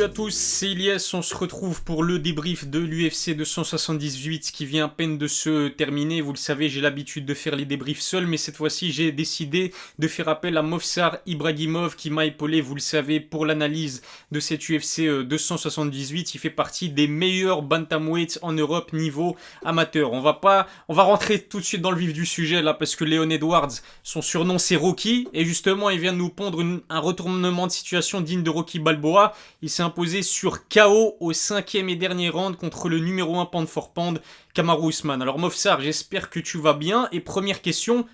à tous, c'est Ilyes, on se retrouve pour le débrief de l'UFC 278 qui vient à peine de se terminer. Vous le savez, j'ai l'habitude de faire les débriefs seul, mais cette fois-ci j'ai décidé de faire appel à Movsar Ibragimov qui m'a épaulé, vous le savez, pour l'analyse de cette UFC 278. Il fait partie des meilleurs bantamweights en Europe niveau amateur. On va rentrer tout de suite dans le vif du sujet là parce que Leon Edwards, son surnom c'est Rocky, et justement il vient de nous pondre un retournement de situation digne de Rocky Balboa. Il s'est imposé sur KO au cinquième et dernier round contre le numéro 1 pound for pound, Kamaru Usman. Alors Mofsar, j'espère que tu vas bien. Et première question,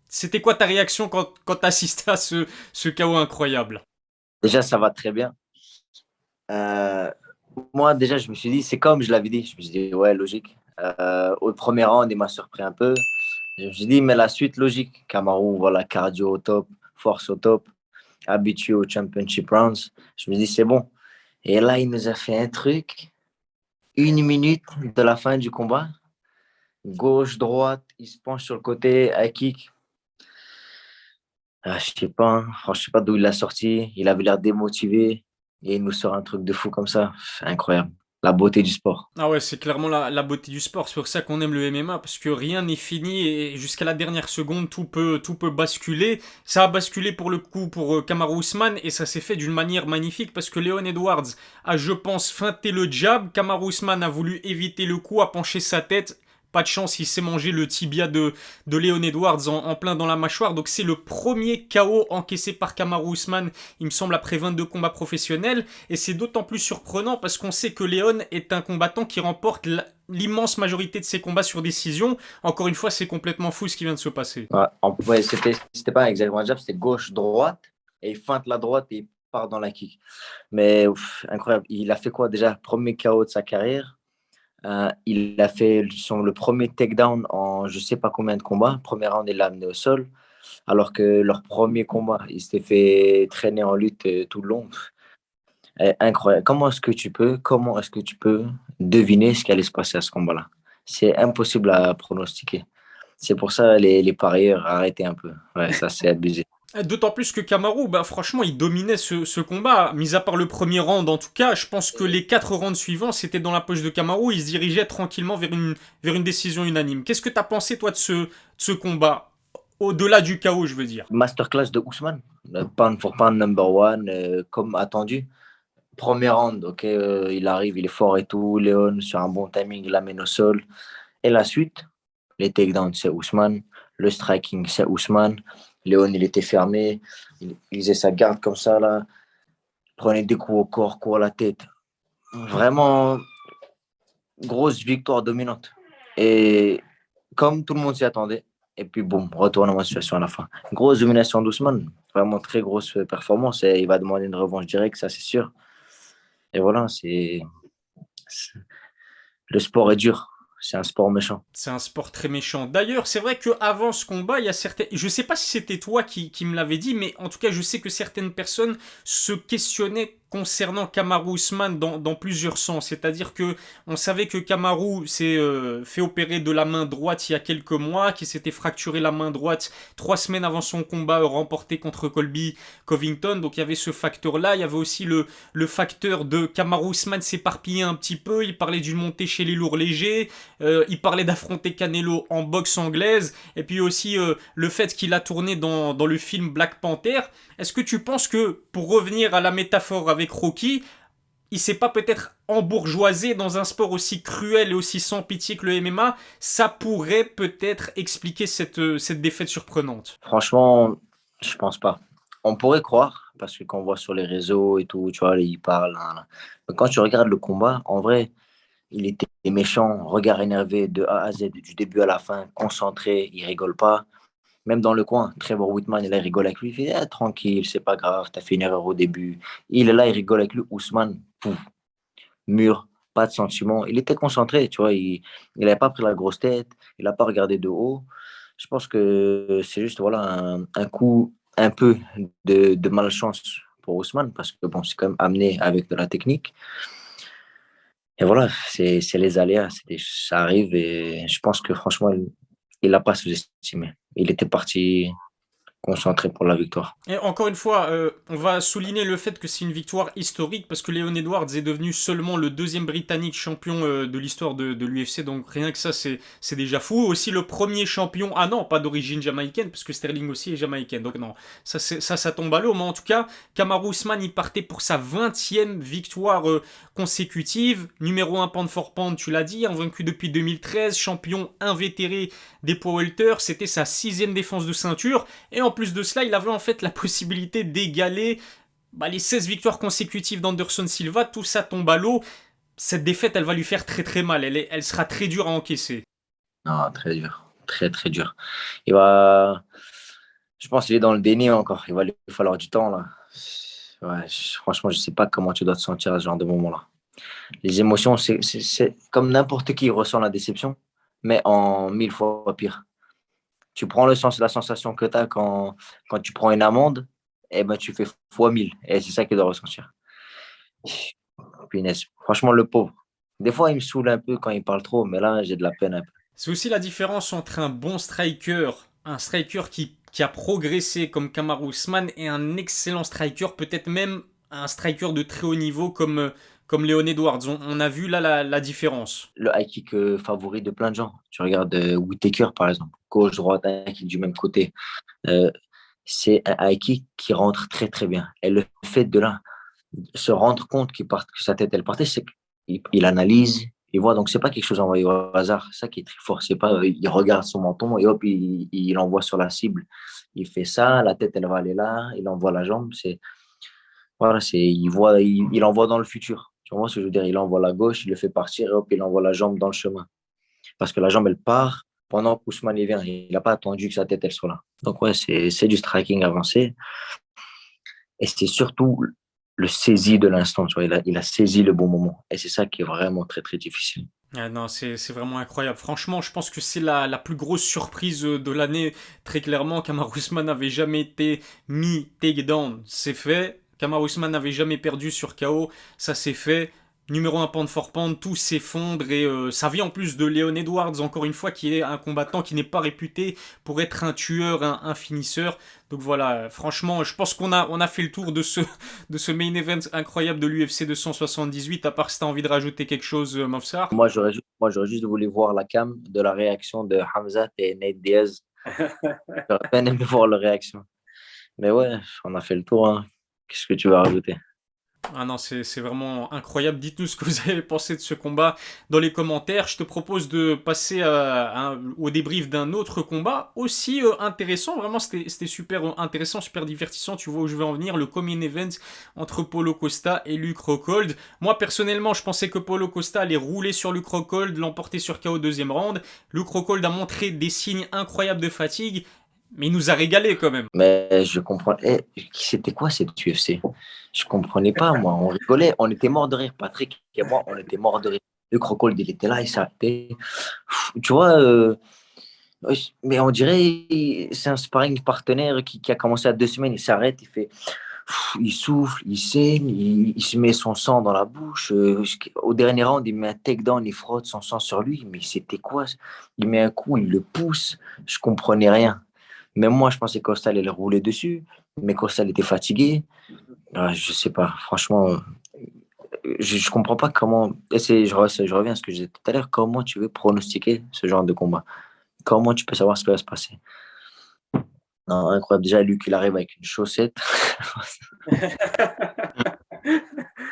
c'était quoi ta réaction quand t'as assisté à ce KO incroyable? Déjà, ça va très bien. Euh, Moi, déjà, je me suis dit, c'est comme je l'avais dit. Je me suis dit, ouais, logique. Au premier round, il m'a surpris un peu. Je me suis dit, mais la suite, logique. Kamaru, voilà, cardio au top, force au top, habitué au championship rounds. Je me dis, c'est bon. Et là, il nous a fait un truc. 1 minute de la fin du combat. Gauche, droite, il se penche sur le côté, high kick. Je sais pas, hein. Franchement, je sais pas d'où il l'a sorti. Il avait l'air démotivé et il nous sort un truc de fou comme ça. C'est incroyable. La beauté du sport. Ah ouais, c'est clairement la beauté du sport. C'est pour ça qu'on aime le MMA, parce que rien n'est fini et jusqu'à la dernière seconde, tout peut basculer. Ça a basculé pour le coup pour Kamaru Usman et ça s'est fait d'une manière magnifique parce que Leon Edwards a, je pense, feinté le jab. Kamaru Usman a voulu éviter le coup, a penché sa tête. Pas de chance, il s'est mangé le tibia de Leon Edwards en plein dans la mâchoire. Donc c'est le premier KO encaissé par Kamaru Usman, il me semble, après 22 combats professionnels. Et c'est d'autant plus surprenant parce qu'on sait que Léon est un combattant qui remporte l'immense majorité de ses combats sur décision. Encore une fois, c'est complètement fou ce qui vient de se passer. Ouais, ouais, c'était pas exactement un jab, c'était gauche-droite et il feinte la droite et il part dans la kick. Mais ouf, incroyable. Il a fait quoi déjà? Premier KO de sa carrière. Il a fait le premier takedown en je sais pas combien de combats. Premier round, il l'a amené au sol. Alors que leur premier combat, il s'était fait traîner en lutte tout le long. Incroyable. Comment est-ce que tu peux deviner ce qui allait se passer à ce combat-là? C'est impossible à pronostiquer. C'est pour ça les parieurs, arrêtez un peu. Ouais, ça c'est abusé. D'autant plus que Kamaru, bah, franchement, il dominait ce combat. Mis à part le premier round, en tout cas, je pense que les 4 rounds suivants, c'était dans la poche de Kamaru. Il se dirigeait tranquillement vers une décision unanime. Qu'est-ce que t'as pensé, toi, de ce combat? Au-delà du chaos, je veux dire. Masterclass de Ousmane, pound for pound number one, comme attendu. Premier round, ok, il arrive, il est fort et tout. Léon, sur un bon timing, il l'amène au sol. Et la suite, les takedowns, c'est Ousmane. Le striking, c'est Ousmane. Léon, il était fermé. Il faisait sa garde comme ça, là. Prenait des coups au corps, coups à la tête. Vraiment, grosse victoire dominante. Et comme tout le monde s'y attendait, et puis boum, retournement de situation à la fin. Grosse domination d'Ousmane. Vraiment très grosse performance. Et il va demander une revanche directe, ça c'est sûr. Et voilà, le sport est dur. C'est un sport méchant. C'est un sport très méchant. D'ailleurs, c'est vrai que avant ce combat, il y a certaines. Je sais pas si c'était toi qui me l'avais dit, mais en tout cas, je sais que certaines personnes se questionnaient concernant Kamaru Usman dans plusieurs sens. C'est-à-dire que on savait que Kamaru s'est fait opérer de la main droite il y a quelques mois, qui s'était fracturé la main droite 3 semaines avant son combat remporté contre Colby Covington. Donc il y avait ce facteur-là. Il y avait aussi le facteur de Kamaru Usman s'éparpiller un petit peu. Il parlait d'une montée chez les lourds légers. Il parlait d'affronter Canelo en boxe anglaise. Et puis aussi le fait qu'il a tourné dans le film Black Panther. Est-ce que tu penses que, pour revenir à la métaphore avec Rocky, il s'est pas peut-être embourgeoisé dans un sport aussi cruel et aussi sans pitié que le MMA? Ça pourrait peut-être expliquer cette défaite surprenante. Franchement, je pense pas. On pourrait croire, parce que quand on voit sur les réseaux et tout, tu vois, ils parlent, hein, là. Mais quand tu regardes le combat, en vrai, il était méchant, regard énervé de A à Z, du début à la fin, concentré, il rigole pas. Même dans le coin, Trevor Whitman, il rigole avec lui, il fait tranquille, c'est pas grave, t'as fait une erreur au début. Il est là, il rigole avec lui. Ousmane, pouf, mur, pas de sentiment. Il était concentré, tu vois, il n'avait pas pris la grosse tête, il n'a pas regardé de haut. Je pense que c'est juste voilà, un coup un peu de malchance pour Ousmane, parce que bon, c'est quand même amené avec de la technique. Et voilà, c'est les aléas, ça arrive et je pense que franchement, il l'a pas sous-estimé. Il était parti concentré pour la victoire. Et encore une fois, on va souligner le fait que c'est une victoire historique parce que Leon Edwards est devenu seulement le deuxième Britannique champion de l'histoire de l'UFC, donc rien que ça, c'est déjà fou. Aussi le premier champion, ah non, pas d'origine jamaïcaine, parce que Sterling aussi est jamaïcaine, donc non, ça tombe à l'eau, mais en tout cas, Kamaru Usman, il partait pour sa 20e victoire consécutive, numéro 1 pound for pound, tu l'as dit, invaincu depuis 2013, champion invétéré des poids welter, c'était sa 6e défense de ceinture, et en plus de cela, il avait en fait la possibilité d'égaler les 16 victoires consécutives d'Anderson Silva. Tout ça tombe à l'eau. Cette défaite, elle va lui faire très très mal. Elle sera très dure à encaisser. Non, très dur. Très, très dur. Il va... Je pense qu'il est dans le déni encore. Il va lui falloir du temps, là. Ouais, franchement, je ne sais pas comment tu dois te sentir à ce genre de moment-là. Les émotions, c'est comme n'importe qui ressent la déception, mais en 1000 fois pire. Tu prends la sensation que tu as quand tu prends une amende, et ben, tu fais fois 1000. Et c'est ça qu'il doit ressentir. Punaise. Franchement, le pauvre. Des fois, il me saoule un peu quand il parle trop, mais là, j'ai de la peine un peu. C'est aussi la différence entre un striker qui a progressé comme Kamaru Usman, et un excellent striker, peut-être même un striker de très haut niveau comme Leon Edwards. On a vu là la différence. Le high kick favori de plein de gens. Tu regardes Whittaker, par exemple. Gauche, droite, high kick du même côté. Euh, c'est un high kick qui rentre très, très bien. Et le fait de là, se rendre compte que sa tête, elle partait, c'est qu'il analyse, il voit. Donc, c'est pas quelque chose envoyé au hasard. C'est ça qui est très fort. C'est pas, il regarde son menton et hop, il envoie sur la cible. Il fait ça, la tête, elle va aller là, il envoie la jambe. Voilà, il envoie dans le futur. Tu vois ce que je veux dire? Il envoie la gauche, il le fait partir, et hop, il envoie la jambe dans le chemin. Parce que la jambe, elle part pendant qu'Ousmane il vient. Il n'a pas attendu que sa tête, elle soit là. Donc, ouais, c'est du striking avancé. Et c'est surtout le saisi de l'instant. Tu vois, il a saisi le bon moment. Et c'est ça qui est vraiment très, très difficile. Ah non, c'est vraiment incroyable. Franchement, je pense que c'est la plus grosse surprise de l'année. Très clairement, Kamaru Usman n'avait jamais été mis takedown. C'est fait. Kamaru Usman n'avait jamais perdu sur KO. Ça c'est fait. Numéro 1 pound for pound, tout s'effondre, et ça vient en plus de Leon Edwards, encore une fois, qui est un combattant qui n'est pas réputé pour être un tueur, un finisseur. Donc voilà, franchement, je pense qu'on a fait le tour de ce main event incroyable de l'UFC 278, à part si tu as envie de rajouter quelque chose, Mofsar. Moi, j'aurais juste voulu voir la cam de la réaction de Hamzat et Nate Diaz. J'aurais bien aimé voir leur réaction. Mais ouais, on a fait le tour, hein. Qu'est-ce que tu vas rajouter? Ah non, c'est vraiment incroyable. Dites-nous ce que vous avez pensé de ce combat dans les commentaires. Je te propose de passer au débrief d'un autre combat aussi intéressant. Vraiment, c'était super intéressant, super divertissant. Tu vois où je vais en venir. Le Common Event entre Paulo Costa et Luke Rockhold. Moi, personnellement, je pensais que Paulo Costa allait rouler sur Luke Rockhold, l'emporter sur KO deuxième round. Luke Rockhold a montré des signes incroyables de fatigue, mais il nous a régalé quand même. Mais je comprends. C'était quoi cette UFC? Je comprenais pas, moi. On rigolait, on était mort de rire. Patrick et moi, on était mort de rire. Le crocodile, il était là, il s'arrêtait. Tu vois, mais on dirait c'est un sparring partenaire qui a commencé à 2 semaines. Il s'arrête, il fait, il souffle, il saigne, il se met son sang dans la bouche. Au dernier round, il met un takedown, il frotte son sang sur lui. Mais c'était quoi? Il met un coup, il le pousse. Je comprenais rien. Même moi, je pensais que Costa allait rouler dessus, mais Costa était fatigué. Ah, je sais pas, franchement, je comprends pas comment. Je reviens à ce que je disais tout à l'heure. Comment tu veux pronostiquer ce genre de combat? Comment tu peux savoir ce qui va se passer? Non, incroyable. Déjà, Luc, il arrive avec une chaussette.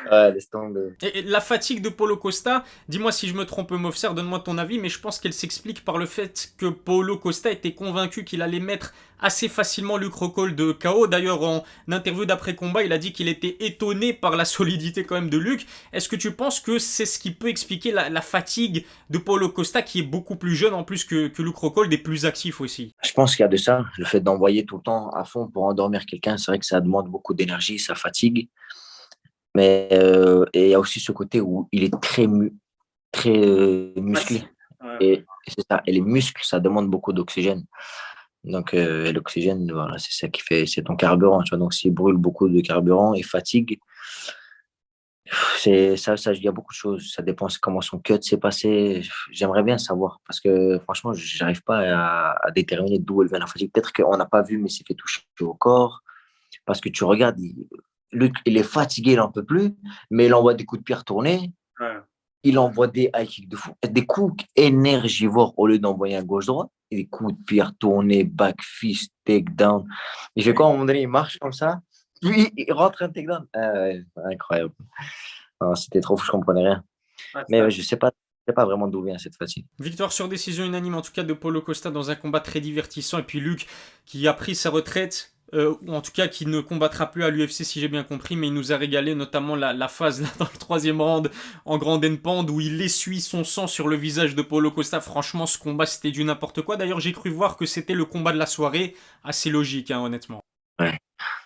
Ouais, laisse tomber. Et la fatigue de Paulo Costa, dis-moi si je me trompe, Mofsar, donne-moi ton avis, mais je pense qu'elle s'explique par le fait que Paulo Costa était convaincu qu'il allait mettre assez facilement Luke Rockhold de KO. D'ailleurs, en interview d'après-combat, il a dit qu'il était étonné par la solidité quand même de Luke. Est-ce que tu penses que c'est ce qui peut expliquer la fatigue de Paulo Costa, qui est beaucoup plus jeune en plus que Luke Rockhold, et plus actif aussi? Je pense qu'il y a de ça. Le fait d'envoyer tout le temps à fond pour endormir quelqu'un, c'est vrai que ça demande beaucoup d'énergie, ça fatigue. Mais et il y a aussi ce côté où il est très musclé. Et c'est ça. Et les muscles, ça demande beaucoup d'oxygène. Donc, l'oxygène, voilà, c'est ça qui fait, c'est ton carburant, tu vois. Donc, s'il brûle beaucoup de carburant et fatigue, Il y a beaucoup de choses. Ça dépend comment son cut s'est passé. J'aimerais bien savoir parce que franchement, j'arrive pas à déterminer d'où elle vient la fatigue. Peut-être qu'on n'a pas vu, mais il s'est fait toucher au corps. Parce que tu regardes, Luc, il est fatigué, il n'en peut plus, mais il envoie des coups de pied retournés. Ouais. Il envoie des high kicks de fou. Des coups énergivores au lieu d'envoyer un gauche-droite. Et des coups de pied retournés, back fist, takedown. Il fait quoi à un moment donné? Il marche comme ça. Puis il rentre un takedown. Ah ouais, incroyable. Non, c'était trop fou, je comprenais rien. Ouais, Mais ça. je sais pas vraiment d'où vient cette fatigue. Victoire sur décision unanime en tout cas de Paulo Costa dans un combat très divertissant. Et puis Luc qui a pris sa retraite, ou en tout cas qui ne combattra plus à l'UFC si j'ai bien compris, mais il nous a régalé notamment la phase là, dans le troisième round en Grand Pound où il essuie son sang sur le visage de Paulo Costa. Franchement ce combat c'était du n'importe quoi. D'ailleurs j'ai cru voir que c'était le combat de la soirée, assez logique hein, honnêtement. Ouais.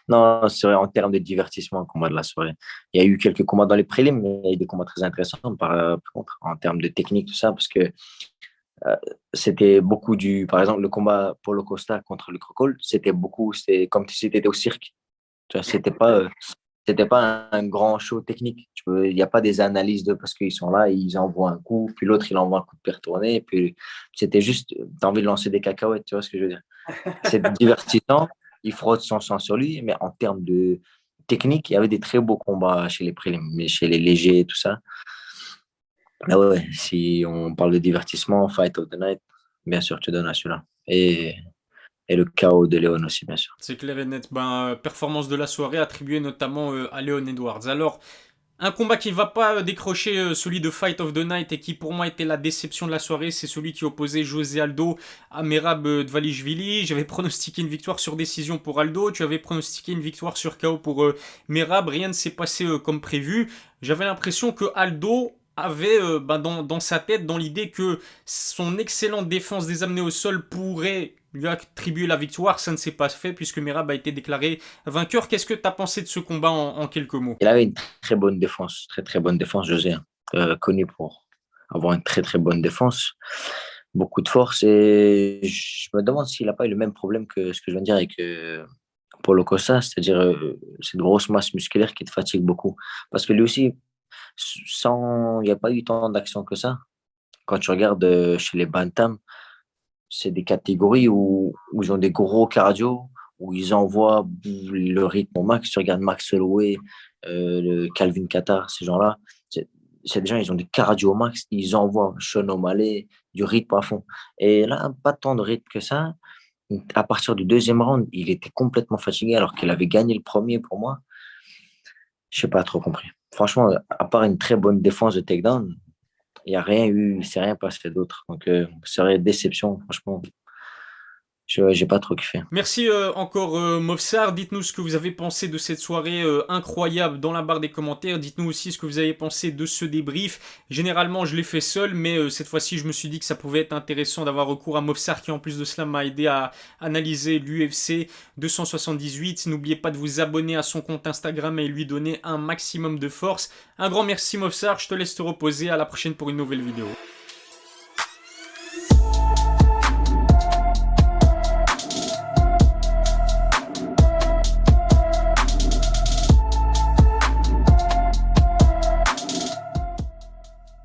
Non, c'est vrai, en termes de divertissement, le combat de la soirée. Il y a eu quelques combats dans les prélims, mais il y a eu des combats très intéressants par contre, en termes de technique, tout ça, parce que euh, c'était beaucoup du. Par exemple, le combat Paulo Costa contre le Crocol, c'était comme si c'était au cirque. Tu vois, c'était pas un grand show technique. Il n'y a pas des analyses de parce qu'ils sont là, ils envoient un coup, puis l'autre il envoie un coup de pied retourné, puis c'était juste, tu as envie de lancer des cacahuètes, tu vois ce que je veux dire. C'est divertissant, il frotte son sang sur lui, mais en termes de technique, il y avait des très beaux combats chez les prélims, mais chez les légers et tout ça. Ah ouais, si on parle de divertissement, Fight of the Night, bien sûr, tu donnes à celui-là. Et le chaos de Léon aussi, bien sûr. C'est clair et net. Performance de la soirée attribuée notamment à Leon Edwards. Alors, un combat qui ne va pas décrocher celui de Fight of the Night et qui pour moi était la déception de la soirée, c'est celui qui opposait José Aldo à Merab Dvalishvili. J'avais pronostiqué une victoire sur décision pour Aldo, tu avais pronostiqué une victoire sur KO pour Merab. Rien ne s'est passé comme prévu. J'avais l'impression que Aldo avait dans sa tête, dans l'idée que son excellente défense des amenés au sol pourrait lui attribuer la victoire. Ça ne s'est pas fait puisque Merab a été déclaré vainqueur. Qu'est-ce que tu as pensé de ce combat en quelques mots? Il avait une très bonne défense, très très bonne défense, José, hein. Connu pour avoir une très très bonne défense, beaucoup de force. Et je me demande s'il n'a pas eu le même problème que ce que je viens de dire avec Paulo Costa, c'est-à-dire cette grosse masse musculaire qui te fatigue beaucoup. Parce que lui aussi, il n'y a pas eu tant d'action que ça. Quand tu regardes chez les Bantam, c'est des catégories où ils ont des gros cardio, où ils envoient le rythme au max. Tu regardes Max Holloway, le Calvin Kattar, ces gens-là, c'est des gens, ils ont des cardio au max, ils envoient Sean O'Malley, du rythme à fond. Et là, pas tant de rythme que ça. À partir du deuxième round, il était complètement fatigué alors qu'il avait gagné le premier pour moi. Je n'ai pas trop compris. Franchement, à part une très bonne défense de takedown, il n'y a rien eu, il ne s'est rien passé d'autre. Donc, c'est vrai, déception, franchement. Je n'ai pas trop kiffé. Merci encore Movsar, dites-nous ce que vous avez pensé de cette soirée incroyable dans la barre des commentaires, dites-nous aussi ce que vous avez pensé de ce débrief. Généralement je l'ai fait seul, mais cette fois-ci je me suis dit que ça pouvait être intéressant d'avoir recours à Movsar qui en plus de cela m'a aidé à analyser l'UFC 278. N'oubliez pas de vous abonner à son compte Instagram et lui donner un maximum de force. Un grand merci Movsar, je te laisse te reposer, à la prochaine pour une nouvelle vidéo.